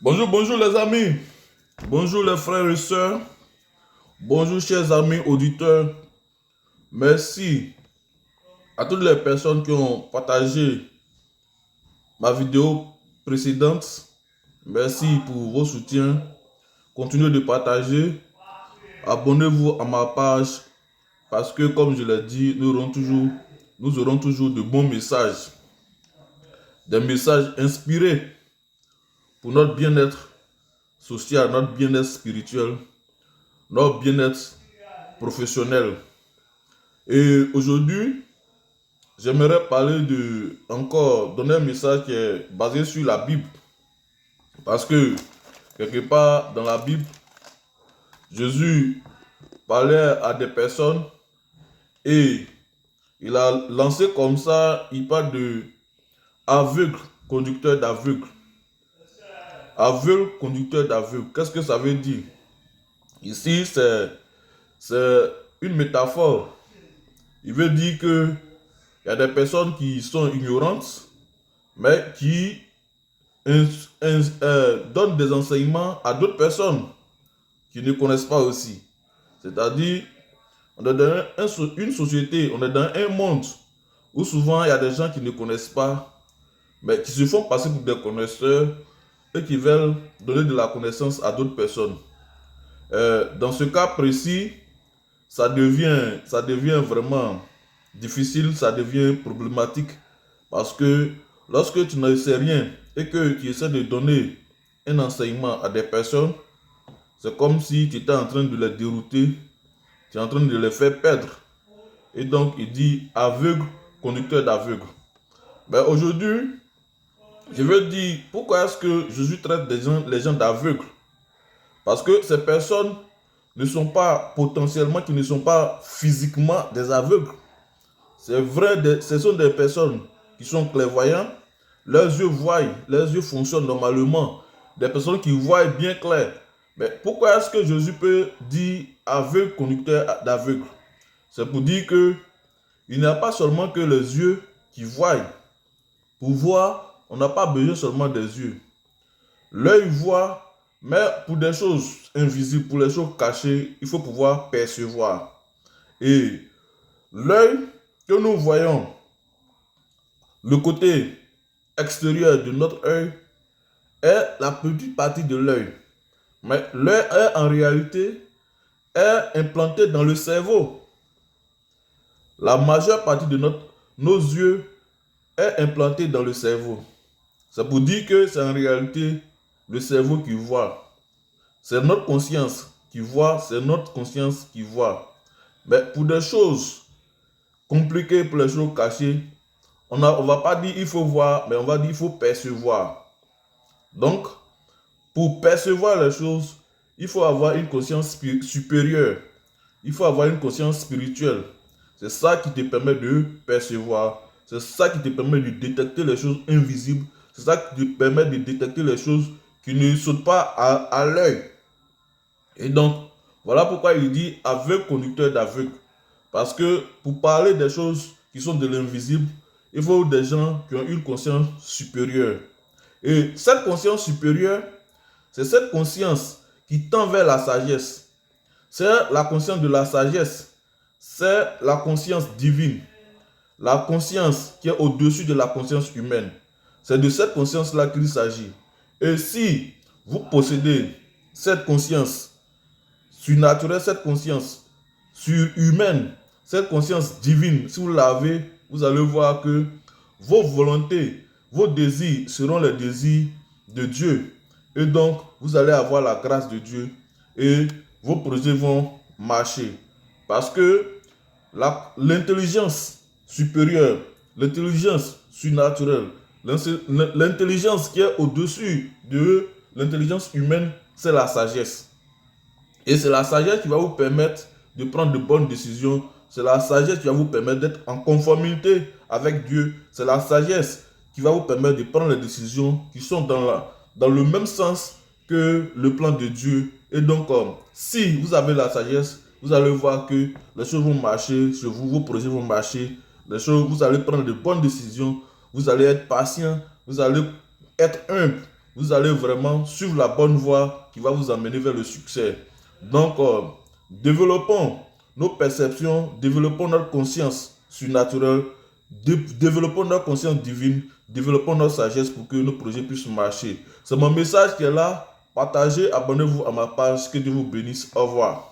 Bonjour, bonjour les amis. Bonjour les frères et sœurs. Bonjour chers amis auditeurs. Merci à toutes les personnes qui ont partagé ma vidéo précédente. Merci pour vos soutiens. Continuez de partager. Abonnez-vous à ma page parce que comme je l'ai dit, nous aurons toujours de bons messages. Des messages inspirés pour notre bien-être social, notre bien-être spirituel, notre bien-être professionnel. Et aujourd'hui, j'aimerais donner un message qui est basé sur la Bible. Parce que, quelque part dans la Bible, Jésus parlait à des personnes et il a lancé comme ça, il parle de aveugle, conducteur d'aveugle. Aveugle, conducteur d'aveugle. Qu'est-ce que ça veut dire? Ici, c'est une métaphore. Il veut dire que il y a des personnes qui sont ignorantes, mais qui donnent des enseignements à d'autres personnes qui ne connaissent pas aussi. C'est-à-dire, on est dans une société, on est dans un monde où souvent il y a des gens qui ne connaissent pas, mais qui se font passer pour des connaisseurs et qui veulent donner de la connaissance à d'autres personnes. Dans ce cas précis, ça devient vraiment difficile, ça devient problématique parce que lorsque tu ne sais rien et que tu essaies de donner un enseignement à des personnes, c'est comme si tu étais en train de les dérouter, tu es en train de les faire perdre. Et donc il dit aveugle, conducteur d'aveugle. Ben aujourd'hui, je veux dire pourquoi est-ce que Jésus traite les gens d'aveugles. Parce que ces personnes ne sont pas potentiellement, qui ne sont pas physiquement des aveugles. C'est vrai, ce sont des personnes qui sont clairvoyantes, leurs yeux voient, leurs yeux fonctionnent normalement, des personnes qui voient bien clair. Mais pourquoi est-ce que Jésus peut dire aveugle, conducteur d'aveugle? C'est pour dire que il n'y a pas seulement que les yeux qui voient. Pour voir, on n'a pas besoin seulement des yeux. L'œil voit, mais pour des choses invisibles, pour les choses cachées, il faut pouvoir percevoir. Et l'œil que nous voyons, le côté extérieur de notre œil, est la petite partie de l'œil. Mais l'œil est en réalité est implanté dans le cerveau. La majeure partie de nos yeux est implantée dans le cerveau. C'est pour dire que c'est en réalité le cerveau qui voit. C'est notre conscience qui voit, c'est notre conscience qui voit. Mais pour des choses compliquées, pour les choses cachées, on ne va pas dire il faut voir, mais on va dire il faut percevoir. Donc, pour percevoir les choses, il faut avoir une conscience supérieure. Il faut avoir une conscience spirituelle. C'est ça qui te permet de percevoir. C'est ça qui te permet de détecter les choses invisibles. C'est ça qui te permet de détecter les choses qui ne sautent pas à l'œil. Et donc, voilà pourquoi il dit aveugle, conducteur d'aveugle. Parce que pour parler des choses qui sont de l'invisible, il faut des gens qui ont une conscience supérieure. Et cette conscience supérieure, c'est cette conscience qui tend vers la sagesse. C'est la conscience de la sagesse. C'est la conscience divine. La conscience qui est au-dessus de la conscience humaine. C'est de cette conscience-là qu'il s'agit. Et si vous possédez cette conscience surnaturelle, cette conscience surhumaine, cette conscience divine, si vous l'avez, vous allez voir que vos volontés, vos désirs seront les désirs de Dieu. Et donc, vous allez avoir la grâce de Dieu et vos projets vont marcher. Parce que l'intelligence supérieure, l'intelligence surnaturelle, l'intelligence qui est au-dessus de l'intelligence humaine, c'est la sagesse. Et c'est la sagesse qui va vous permettre de prendre de bonnes décisions. C'est la sagesse qui va vous permettre d'être en conformité avec Dieu. C'est la sagesse qui va vous permettre de prendre les décisions qui sont dans le même sens que le plan de Dieu. Et donc, si vous avez la sagesse, vous allez voir que les choses vont marcher sur vous, vos projets vont marcher. Vous allez prendre de bonnes décisions. Vous allez être patient. Vous allez être humble. vous allez vraiment suivre la bonne voie qui va vous amener vers le succès. Donc, développons nos perceptions, développons notre conscience surnaturelle, développons notre conscience divine, développons notre sagesse pour que nos projets puissent marcher. C'est mon message qui est là. Partagez, abonnez-vous à ma page. Que Dieu vous bénisse. Au revoir.